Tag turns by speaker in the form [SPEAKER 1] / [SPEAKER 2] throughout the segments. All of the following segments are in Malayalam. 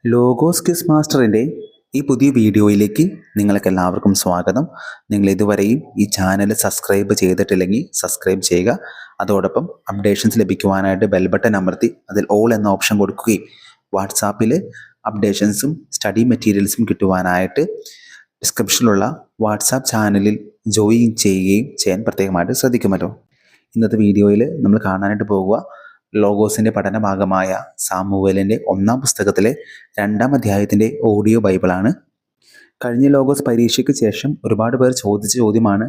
[SPEAKER 1] ലോഗോസ് ക്വിസ് മാസ്റ്ററിൻ്റെ ഈ പുതിയ വീഡിയോയിലേക്ക് നിങ്ങൾക്ക് എല്ലാവർക്കും സ്വാഗതം. നിങ്ങൾ ഇതുവരെയും ഈ ചാനൽ സബ്സ്ക്രൈബ് ചെയ്തിട്ടില്ലെങ്കിൽ സബ്സ്ക്രൈബ് ചെയ്യുക. അതോടൊപ്പം അപ്ഡേഷൻസ് ലഭിക്കുവാനായിട്ട് ബെൽ ബട്ടൺ അമർത്തി അതിൽ ഓൾ എന്ന ഓപ്ഷൻ കൊടുക്കുകയും വാട്സാപ്പിൽ അപ്ഡേഷൻസും സ്റ്റഡി മെറ്റീരിയൽസും കിട്ടുവാനായിട്ട് ഡിസ്ക്രിപ്ഷനിലുള്ള വാട്സാപ്പ് ചാനലിൽ ജോയിൻ ചെയ്യുകയും ചെയ്യാൻ പ്രത്യേകമായിട്ട് ശ്രദ്ധിക്കുമല്ലോ. ഇന്നത്തെ വീഡിയോയിൽ നമ്മൾ കാണാനായിട്ട് പോകുക ലോഗോസിൻ്റെ പഠന ഭാഗമായ സാമുവേലിൻ്റെ ഒന്നാം പുസ്തകത്തിലെ 2-ാം അധ്യായത്തിൻ്റെ ഓഡിയോ ബൈബിളാണ്. കഴിഞ്ഞ ലോഗോസ് പരീക്ഷയ്ക്ക് ശേഷം ഒരുപാട് പേർ ചോദിച്ച ചോദ്യമാണ്,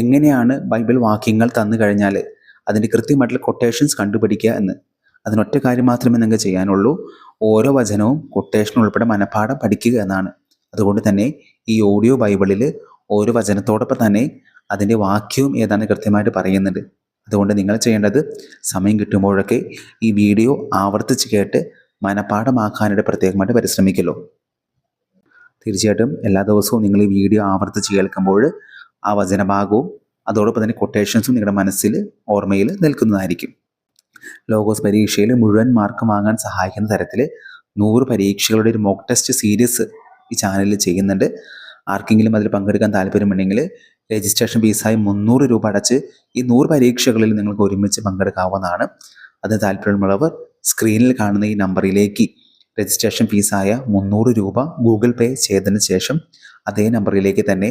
[SPEAKER 1] എങ്ങനെയാണ് ബൈബിൾ വാക്യങ്ങൾ തന്നു കഴിഞ്ഞാൽ അതിൻ്റെ കൃത്യമായിട്ടുള്ള കൊട്ടേഷൻസ് കണ്ടുപിടിക്കുക എന്ന്. അതിനൊറ്റ കാര്യം മാത്രമേ നിങ്ങൾക്ക് ചെയ്യാനുള്ളൂ, ഓരോ വചനവും കൊട്ടേഷൻ ഉൾപ്പെടെ മനഃപ്പാഠം പഠിക്കുക എന്നാണ്. അതുകൊണ്ട് തന്നെ ഈ ഓഡിയോ ബൈബിളിൽ ഓരോ വചനത്തോടൊപ്പം തന്നെ അതിൻ്റെ വാക്യവും ഏതാണ് കൃത്യമായിട്ട് പറയുന്നുണ്ട്. അതുകൊണ്ട് നിങ്ങൾ ചെയ്യേണ്ടത് സമയം കിട്ടുമ്പോഴൊക്കെ ഈ വീഡിയോ ആവർത്തിച്ച് കേട്ട് മനഃപ്പാഠമാക്കാനായിട്ട് പ്രത്യേകമായിട്ട് പരിശ്രമിക്കല്ലോ. തീർച്ചയായിട്ടും എല്ലാ ദിവസവും നിങ്ങൾ ഈ വീഡിയോ ആവർത്തിച്ച് കേൾക്കുമ്പോൾ ആ വചനഭാഗവും അതോടൊപ്പം തന്നെ കൊട്ടേഷൻസും നിങ്ങളുടെ മനസ്സിൽ ഓർമ്മയിൽ നിൽക്കുന്നതായിരിക്കും. ലോഗോസ് പരീക്ഷയിൽ മുഴുവൻ മാർക്ക് വാങ്ങാൻ സഹായിക്കുന്ന തരത്തിൽ 100 പരീക്ഷകളുടെ ഒരു മോക്ക് ടെസ്റ്റ് സീരീസ് ഈ ചാനലിൽ ചെയ്യുന്നുണ്ട്. ആർക്കെങ്കിലും അതിൽ പങ്കെടുക്കാൻ താല്പര്യമുണ്ടെങ്കിൽ രജിസ്ട്രേഷൻ ഫീസായി 300 രൂപ അടച്ച് ഈ 100 പരീക്ഷകളിൽ നിങ്ങൾക്ക് ഒരുമിച്ച് പങ്കെടുക്കാവുന്നതാണ്. അത് താല്പര്യമുള്ളവർ സ്ക്രീനിൽ കാണുന്ന ഈ നമ്പറിലേക്ക് രജിസ്ട്രേഷൻ ഫീസായ 300 രൂപ ഗൂഗിൾ പേ ചെയ്തതിന് ശേഷം അതേ നമ്പറിലേക്ക് തന്നെ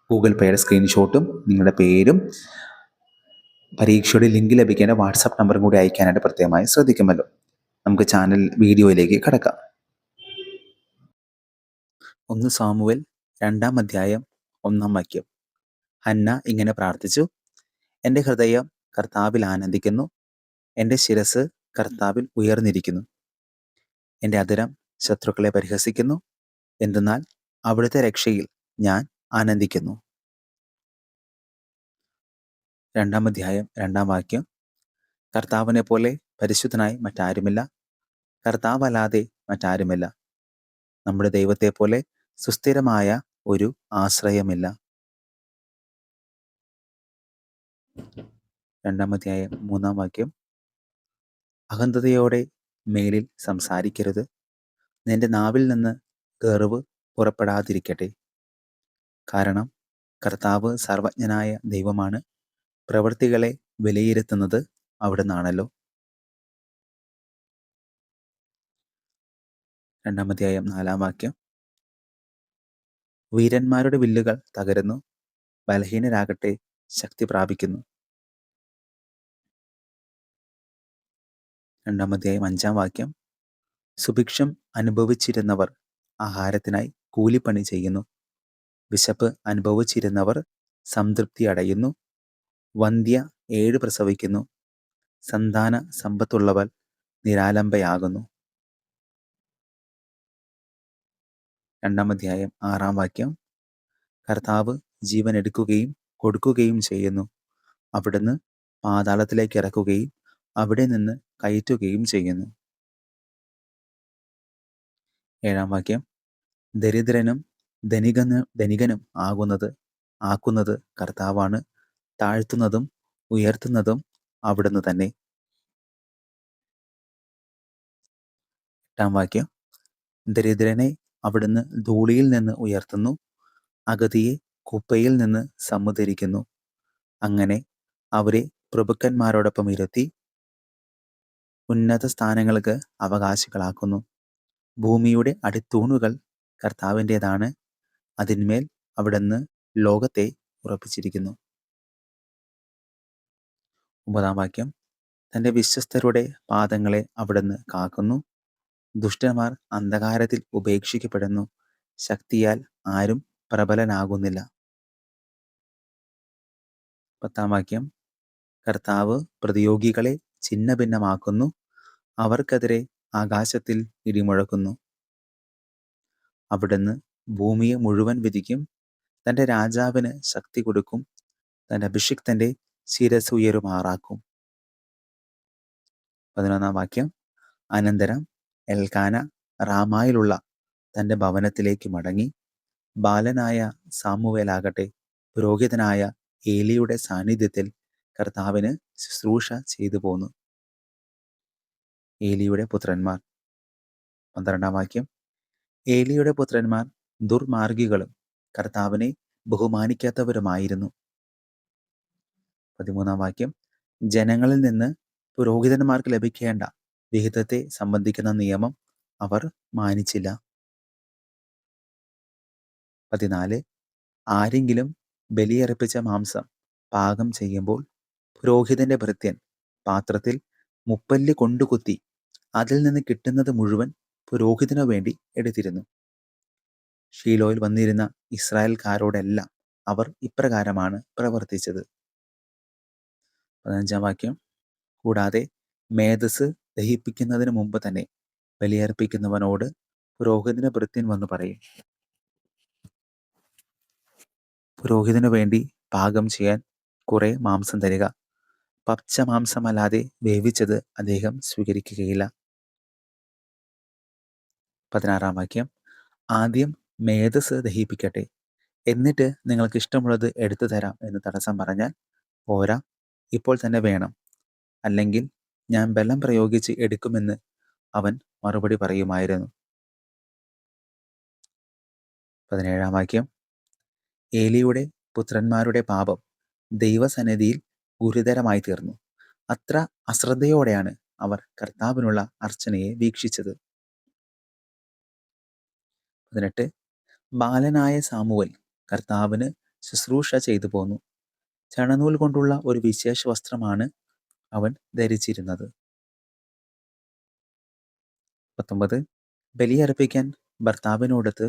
[SPEAKER 1] ഗൂഗിൾ പേയുടെ സ്ക്രീൻഷോട്ടും നിങ്ങളുടെ പേരും പരീക്ഷയുടെ ലിങ്ക് ലഭിക്കേണ്ട വാട്സാപ്പ് നമ്പറും കൂടി അയക്കാനായിട്ട് പ്രത്യേകമായി ശ്രദ്ധിക്കുമല്ലോ. നമുക്ക് ചാനൽ വീഡിയോയിലേക്ക് കടക്കാം. 1 സാമുവേൽ 2-ാം അധ്യായം 1-ാം വാക്യം. ഹന്ന ഇങ്ങനെ പ്രാർത്ഥിച്ചു: എൻ്റെ ഹൃദയം കർത്താവിൽ ആനന്ദിക്കുന്നു, എൻ്റെ ശിരസ് കർത്താവിൽ ഉയർന്നിരിക്കുന്നു. എൻ്റെ അധരം ശത്രുക്കളെ പരിഹസിക്കുന്നു, എന്തെന്നാൽ അവിടുത്തെ രക്ഷയിൽ ഞാൻ ആനന്ദിക്കുന്നു. 2-ാം അധ്യായം 2-ാം വാക്യം. കർത്താവിനെ പോലെ പരിശുദ്ധനായി മറ്റാരുമില്ല, കർത്താവല്ലാതെ മറ്റാരുമില്ല. നമ്മുടെ ദൈവത്തെ പോലെ സുസ്ഥിരമായ ഒരു ആശ്രയമില്ല. 2-ാം അധ്യായം 3-ാം വാക്യം. അഹന്തതയോടെ മേലിൽ സംസാരിക്കരുത്, നിന്റെ നാവിൽ നിന്ന് ഗർവ് പുറപ്പെടാതിരിക്കട്ടെ. കാരണം കർത്താവ് സർവജ്ഞനായ ദൈവമാണ്, പ്രവൃത്തികളെ വിലയിരുത്തുന്നത് അവിടുന്നാണല്ലോ. 2-ാം അധ്യായം 4-ാം വാക്യം. വീരന്മാരുടെ വില്ലുകൾ തകരുന്നു, ബലഹീനരാകട്ടെ ശക്തി പ്രാപിക്കുന്നു. 2-ാം അധ്യായം 5-ാം വാക്യം. സുഭിക്ഷം അനുഭവിച്ചിരുന്നവർ ആഹാരത്തിനായി കൂലിപ്പണി ചെയ്യുന്നു, വിശപ്പ് അനുഭവിച്ചിരുന്നവർ സംതൃപ്തി അടയുന്നു. വന്ധ്യ 7 പ്രസവിക്കുന്നു, സന്താന സമ്പത്തുള്ളവർ നിരാലംബയാകുന്നു. 2-ാം അധ്യായം 6-ാം വാക്യം. കർത്താവ് ജീവൻ എടുക്കുകയും കൊടുക്കുകയും ചെയ്യുന്നു, അവിടുന്ന് പാതാളത്തിലേക്ക് ഇറക്കുകയും അവിടെ നിന്ന് കയറ്റുകയും ചെയ്യുന്നു. 7-ാം വാക്യം. ദരിദ്രനും ധനികനും ആക്കുന്നത് കർത്താവാണ്, താഴ്ത്തുന്നതും ഉയർത്തുന്നതും അവിടുന്ന് തന്നെ. 8-ാം വാക്യം. ദരിദ്രനെ അവിടുന്ന് ധൂളിയിൽ നിന്ന് ഉയർത്തുന്നു, അഗതിയെ കുപ്പയിൽ നിന്ന് സമുദ്ധരിക്കുന്നു. അങ്ങനെ അവരെ പ്രഭുക്കന്മാരോടൊപ്പം ഇരുത്തി ഉന്നത സ്ഥാനങ്ങൾക്ക് അവകാശികളാക്കുന്നു. ഭൂമിയുടെ അടിത്തൂണുകൾ കർത്താവിൻ്റെതാണ്, അതിന്മേൽ അവിടുന്ന് ലോകത്തെ ഉറപ്പിച്ചിരിക്കുന്നു. 9-ാം വാക്യം. തൻ്റെ വിശ്വസ്തരുടെ പാദങ്ങളെ അവിടുന്ന് കാക്കുന്നു, ദുഷ്ടന്മാർ അന്ധകാരത്തിൽ ഉപേക്ഷിക്കപ്പെടുന്നു, ശക്തിയാൽ ആരും പ്രബലനാകുന്നില്ല. 10-ാം വാക്യം. കർത്താവ് പ്രതിയോഗികളെ ഛിന്നഭിന്നമാക്കുന്നു, അവർക്കെതിരെ ആകാശത്തിൽ ഇടിമുഴക്കുന്നു. അവിടുന്ന് ഭൂമിയെ മുഴുവൻ വിധിക്കും, തൻ്റെ രാജാവിന് ശക്തി കൊടുക്കും, തൻ്റെ അഭിഷിക്തൻ്റെ ശിരസ് ഉയരുമാറാക്കും. 11-ാം വാക്യം. അനന്തരം എൽക്കാന റാമായിലുള്ള തൻ്റെ ഭവനത്തിലേക്ക് മടങ്ങി. ബാലനായ സാമുവേലാകട്ടെ പുരോഹിതനായ ഏലിയുടെ സാന്നിധ്യത്തിൽ കർത്താവിന് ശുശ്രൂഷ ചെയ്തു പോന്നു. ഏലിയുടെ പുത്രന്മാർ. 12-ാം വാക്യം, ഏലിയുടെ പുത്രന്മാർ ദുർമാർഗികളും കർത്താവിനെ ബഹുമാനിക്കാത്തവരുമായിരുന്നു. 13-ാം വാക്യം, ജനങ്ങളിൽ നിന്ന് പുരോഹിതന്മാർക്ക് ലഭിക്കേണ്ട വിഹിതത്തെ സംബന്ധിക്കുന്ന നിയമം അവർ മാനിച്ചില്ല. 14, ആരെങ്കിലും ബലിയർപ്പിച്ച മാംസം പാകം ചെയ്യുമ്പോൾ പുരോഹിതന്റെ ഭൃത്യൻ പാത്രത്തിൽ മുപ്പല്ലി കൊണ്ടുകുത്തി അതിൽ നിന്ന് കിട്ടുന്നത് മുഴുവൻ പുരോഹിതനു വേണ്ടി എടുത്തിരുന്നു. ഷീലോയിൽ വന്നിരുന്ന ഇസ്രായേൽക്കാരോടെല്ലാം അവർ ഇപ്രകാരമാണ് പ്രവർത്തിച്ചത്. 15-ാം വാക്യം, കൂടാതെ മേധസ് ദഹിപ്പിക്കുന്നതിന് മുമ്പ് തന്നെ ബലിയർപ്പിക്കുന്നവനോട് പുരോഹിതന്റെ ഭൃത്യൻ വന്നു പറയും, പുരോഹിതനു വേണ്ടി പാകം ചെയ്യാൻ കുറെ മാംസം തരിക. പച്ച മാംസമല്ലാതെ വേവിച്ചത് അദ്ദേഹം സ്വീകരിക്കുകയില്ല. 16-ാം വാക്യം, ആദ്യം മേധസ് ദഹിപ്പിക്കട്ടെ, എന്നിട്ട് നിങ്ങൾക്ക് ഇഷ്ടമുള്ളത് എടുത്തു തരാം എന്ന് തടസ്സം പറഞ്ഞാൽ, പോരാ, ഇപ്പോൾ തന്നെ വേണം, അല്ലെങ്കിൽ ഞാൻ ബലം പ്രയോഗിച്ച് എടുക്കുമെന്ന് അവൻ മറുപടി പറയുമായിരുന്നു. 17-ാം വാക്യം, ഏലിയുടെ പുത്രന്മാരുടെ പാപം ദൈവസന്നിധിയിൽ ഗുരുതരമായി തീർന്നു. അത്ര അശ്രദ്ധയോടെയാണ് അവർ കർത്താവിനുള്ള അർച്ചനയെ വീക്ഷിച്ചത്. 18, ബാലനായ സാമുവൽ കർത്താവിന് ശുശ്രൂഷ ചെയ്തു പോന്നു. ചണനൂൽ കൊണ്ടുള്ള ഒരു വിശേഷ വസ്ത്രമാണ് അവൻ ധരിച്ചിരുന്നത്. 19, ബലിയർപ്പിക്കാൻ ഭർത്താവിനോടത്ത്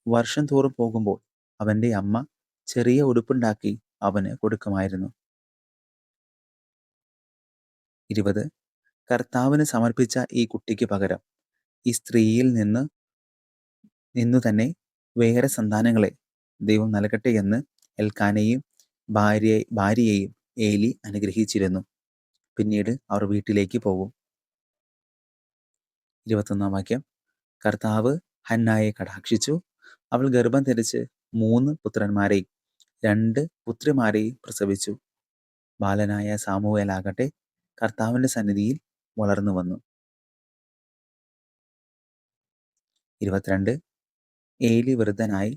[SPEAKER 1] വർഷം തോറും പോകുമ്പോൾ അവന്റെ അമ്മ ചെറിയ ഉടുപ്പുണ്ടാക്കി അവന് കൊടുക്കുമായിരുന്നു. 20, കർത്താവിന് സമർപ്പിച്ച ഈ കുട്ടിക്ക് പകരം ഈ സ്ത്രീയിൽ നിന്നു തന്നെ വേറെ സന്താനങ്ങളെ ദൈവം നൽകട്ടെ എന്ന് എൽക്കാനയും ഭാര്യയെയും ഏലി അനുഗ്രഹിച്ചിരുന്നു. പിന്നീട് അവർ വീട്ടിലേക്ക് പോകും. 21-ാം വാക്യം, കർത്താവ് ഹന്നായെ കടാക്ഷിച്ചു. അവൾ ഗർഭം ധരിച്ച് 3 പുത്രന്മാരെയും 2 പുത്രിമാരെയും പ്രസവിച്ചു. ബാലനായ സാമുവേലാകട്ടെ കർത്താവിന്റെ സന്നിധിയിൽ വളർന്നു വന്നു. 22, ഏലി വൃദ്ധനായി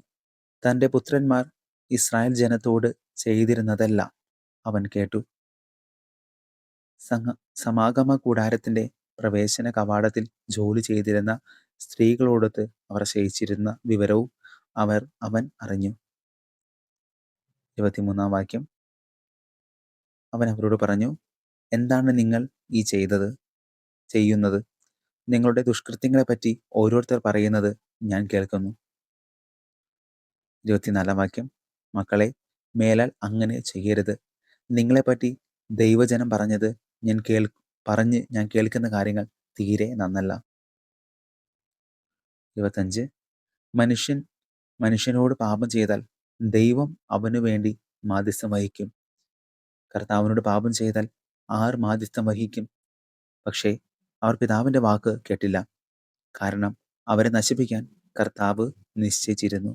[SPEAKER 1] തൻ്റെ പുത്രന്മാർ ഇസ്രായേൽ ജനത്തോട് ചെയ്തിരുന്നതെല്ലാം അവൻ കേട്ടു. സമാഗമ കൂടാരത്തിന്റെ പ്രവേശന കവാടത്തിൽ ജോലി ചെയ്തിരുന്ന സ്ത്രീകളോടൊത്ത് അവർ ശയിച്ചിരുന്ന വിവരവും അവൻ അറിഞ്ഞു. 23-ാം വാക്യം, അവൻ അവരോട് പറഞ്ഞു, എന്താണ് നിങ്ങൾ ഈ ചെയ്യുന്നത്? നിങ്ങളുടെ ദുഷ്കൃത്യങ്ങളെപ്പറ്റി ഓരോരുത്തർ പറയുന്നത് ഞാൻ കേൾക്കുന്നു. 24-ാം വാക്യം, മക്കളെ, മേലാൽ അങ്ങനെ ചെയ്യരുത്. നിങ്ങളെപ്പറ്റി ദൈവജനം പറഞ്ഞ് ഞാൻ കേൾക്കുന്ന കാര്യങ്ങൾ തീരെ നന്നല്ല. 25, മനുഷ്യനോട് പാപം ചെയ്താൽ ദൈവം അവനു വേണ്ടി മാധ്യസ്ഥം വഹിക്കും. കർത്താവിനോട് പാപം ചെയ്താൽ ആർ മാധ്യസ്ഥം വഹിക്കും? പക്ഷേ അവർ പിതാവിന്റെ വാക്ക് കേട്ടില്ല, കാരണം അവരെ നശിപ്പിക്കാൻ കർത്താവ് നിശ്ചയിച്ചിരുന്നു.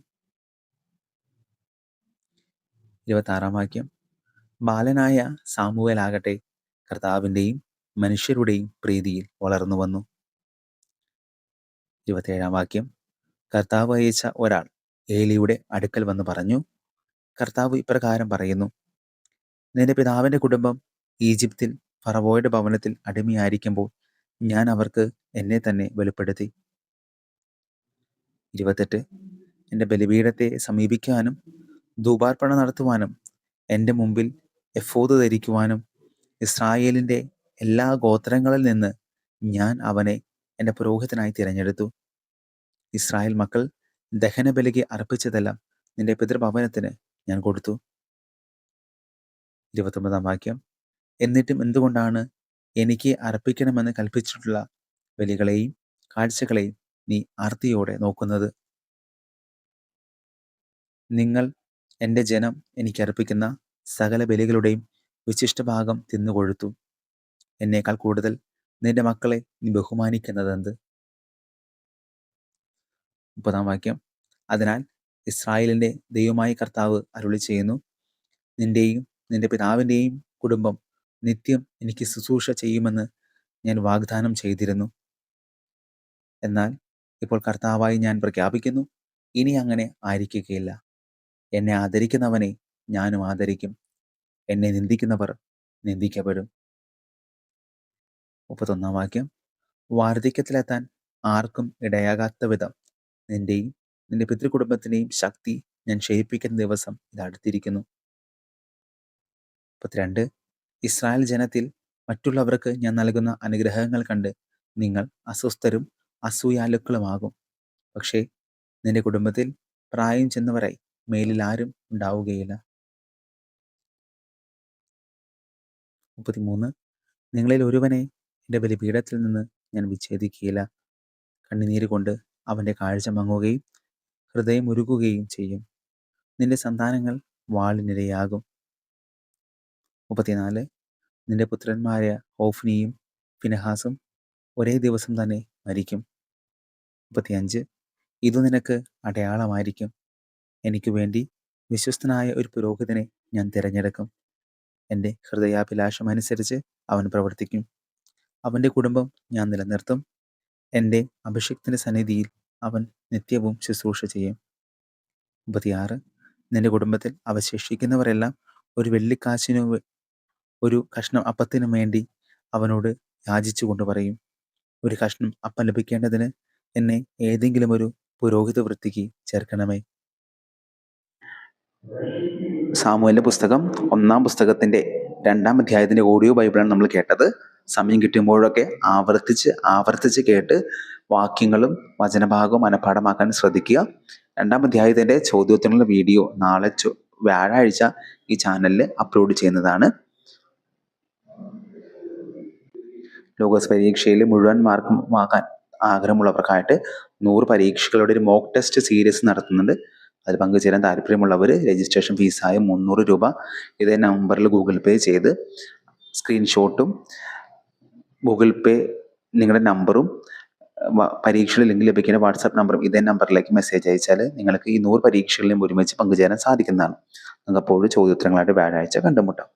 [SPEAKER 1] 26-ാം വാക്യം, ബാലനായ സാമുവേലാകട്ടെ കർത്താവിൻ്റെയും മനുഷ്യരുടെയും പ്രീതിയിൽ വളർന്നു വന്നു. 27-ാം വാക്യം, കർത്താവ് അയച്ച ഒരാൾ ഏലിയുടെ അടുക്കൽ വന്ന് പറഞ്ഞു, കർത്താവ് ഇപ്രകാരം പറയുന്നു, നിന്റെ പിതാവിന്റെ കുടുംബം ഈജിപ്തിൽ ഫറവോയുടെ ഭവനത്തിൽ അടിമയായിരിക്കുമ്പോൾ ഞാൻ അവർക്ക് എന്നെ തന്നെ വെളിപ്പെടുത്തി. 28, എൻ്റെ ബലിപീഠത്തെ സമീപിക്കാനും ധൂപാർപ്പണം നടത്തുവാനും എൻ്റെ മുമ്പിൽ എഫോദ് ധരിക്കുവാനും ഇസ്രായേലിൻ്റെ എല്ലാ ഗോത്രങ്ങളിൽ നിന്ന് ഞാൻ അവനെ എൻ്റെ പുരോഹിതനായി തിരഞ്ഞെടുത്തു. ഇസ്രായേൽ മക്കൾ ദഹനബലിക്ക് അർപ്പിച്ചതെല്ലാം നിന്റെ പിതൃഭവനത്തിന് ഞാൻ കൊടുത്തു. 29-ാം വാക്യം, എന്നിട്ടും എന്തുകൊണ്ടാണ് എനിക്ക് അർപ്പിക്കണമെന്ന് കൽപ്പിച്ചിട്ടുള്ള ബലികളെയും കാഴ്ചകളെയും നീ ആർത്തിയോടെ നോക്കുന്നത്? നിങ്ങൾ എൻ്റെ ജനം എനിക്ക് അർപ്പിക്കുന്ന സകല ബലികളുടെയും വിശിഷ്ടഭാഗം തിന്നുകൊഴുത്തു. എന്നേക്കാൾ കൂടുതൽ നിന്റെ മക്കളെ നീ ബഹുമാനിക്കുന്നതെന്ത്? 30-ാം വാക്യം, അതിനാൽ ഇസ്രായേലിന്റെ ദൈവമായ കർത്താവ് അരുളി ചെയ്യുന്നു, നിന്റെയും നിന്റെ പിതാവിൻ്റെയും കുടുംബം നിത്യം എനിക്ക് ശുശ്രൂഷ ചെയ്യുമെന്ന് ഞാൻ വാഗ്ദാനം ചെയ്തിരുന്നു. എന്നാൽ ഇപ്പോൾ കർത്താവായി ഞാൻ പ്രഖ്യാപിക്കുന്നു, ഇനി അങ്ങനെ ആയിരിക്കുകയില്ല. എന്നെ ആദരിക്കുന്നവനെ ഞാനും ആദരിക്കും. എന്നെ നിന്ദിക്കുന്നവർ നിന്ദിക്കപ്പെടും. 31 വാക്യം. വാർദ്ധക്യത്തിലെത്താൻ ആർക്കും ഇടയാകാത്ത വിധം നിന്റെയും നിന്റെ പിതൃകുടുംബത്തിന്റെയും ശക്തി ഞാൻ ക്ഷയിപ്പിക്കുന്ന ദിവസം ഇത് അടുത്തിരിക്കുന്നു. 32. ഇസ്രായേൽ ജനത്തിൽ മറ്റുള്ളവർക്ക് ഞാൻ നൽകുന്ന അനുഗ്രഹങ്ങൾ കണ്ട് നിങ്ങൾ അസ്വസ്ഥരും അസൂയാലുക്കളുമാകും. പക്ഷേ നിന്റെ കുടുംബത്തിൽ പ്രായം ചെന്നവരായി മേലിൽ ആരും ഉണ്ടാവുകയില്ല. 33. നിങ്ങളിൽ ഒരുവനെ എൻ്റെ ബലിപീഠത്തിൽ നിന്ന് ഞാൻ വിച്ഛേദിക്കുകയില്ല. കണ്ണുനീര് കൊണ്ട് അവൻ്റെ കാഴ്ച മങ്ങുകയും ഹൃദയം ഉരുകുകയും ചെയ്യും. നിന്റെ സന്താനങ്ങൾ വാളിനിരയാകും. 34. നിന്റെ പുത്രന്മാരായ ഹോഫ്നിയും ഫിനെഹാസും ഒരേ ദിവസം തന്നെ മരിക്കും. 35. ഇതു നിനക്ക് അടയാളമായിരിക്കും. എനിക്ക് വേണ്ടി വിശ്വസ്തനായ ഒരു പുരോഹിതനെ ഞാൻ തിരഞ്ഞെടുക്കും. എൻ്റെ ഹൃദയാഭിലാഷം അനുസരിച്ച് അവൻ പ്രവർത്തിക്കും. അവൻ്റെ കുടുംബം ഞാൻ നിലനിർത്തും. എൻ്റെ അഭിഷിക്തന്റെ സന്നിധിയിൽ അവൻ നിത്യവും ശുശ്രൂഷ ചെയ്യും. 36. നിന്റെ കുടുംബത്തിൽ അവശേഷിക്കുന്നവരെല്ലാം ഒരു വെള്ളിക്കാശിനു ഒരു കഷ്ണം അപ്പത്തിനും വേണ്ടി അവനോട് യാചിച്ചു കൊണ്ട് പറയും, ഒരു കഷ്ണം അപ്പം ലഭിക്കേണ്ടതിന് എന്നെ ഏതെങ്കിലും ഒരു പുരോഹിത വൃത്തിക്ക് ചേർക്കണമേ. സാമുവേലിന്റെ പുസ്തകം 1-ാം പുസ്തകത്തിന്റെ 2-ാം അധ്യായത്തിന്റെ ഓഡിയോ ബൈബിളാണ് നമ്മൾ കേട്ടത്. സമയം കിട്ടുമ്പോഴൊക്കെ ആവർത്തിച്ച് കേട്ട് വാക്യങ്ങളും വചനഭാഗവും മനഃപ്പാഠമാക്കാൻ ശ്രദ്ധിക്കുക. 2-ാം അധ്യായത്തിന്റെ ചോദ്യോത്തരങ്ങളുടെ വീഡിയോ നാളെ വ്യാഴാഴ്ച ഈ ചാനലിൽ അപ്ലോഡ് ചെയ്യുന്നതാണ്. ലോഗോസ് പരീക്ഷയിൽ മുഴുവൻ മാർക്കും വാങ്ങാൻ ആഗ്രഹമുള്ളവർക്കായിട്ട് 100 പരീക്ഷകളുടെ ഒരു മോക്ക് ടെസ്റ്റ് സീരീസ് നടത്തുന്നുണ്ട്. അതിൽ പങ്കുചേരാൻ താല്പര്യമുള്ളവർ രജിസ്ട്രേഷൻ ഫീസായ 300 രൂപ ഇതേ നമ്പറിൽ ഗൂഗിൾ പേ ചെയ്ത് സ്ക്രീൻഷോട്ടും ഗൂഗിൾ പേ നിങ്ങളുടെ നമ്പറും പരീക്ഷയിൽ ലിങ്ക് ലഭിക്കുന്ന വാട്സാപ്പ് നമ്പറും ഇതേ നമ്പറിലേക്ക് മെസ്സേജ് അയച്ചാൽ നിങ്ങൾക്ക് ഈ 100 പരീക്ഷകളിലും ഒരുമിച്ച് പങ്കുചേരാൻ സാധിക്കുന്നതാണ്. നിങ്ങൾക്ക് അപ്പോഴും ചോദ്യോത്തരങ്ങളായിട്ട് വ്യാഴാഴ്ച കണ്ടുമുട്ടാം.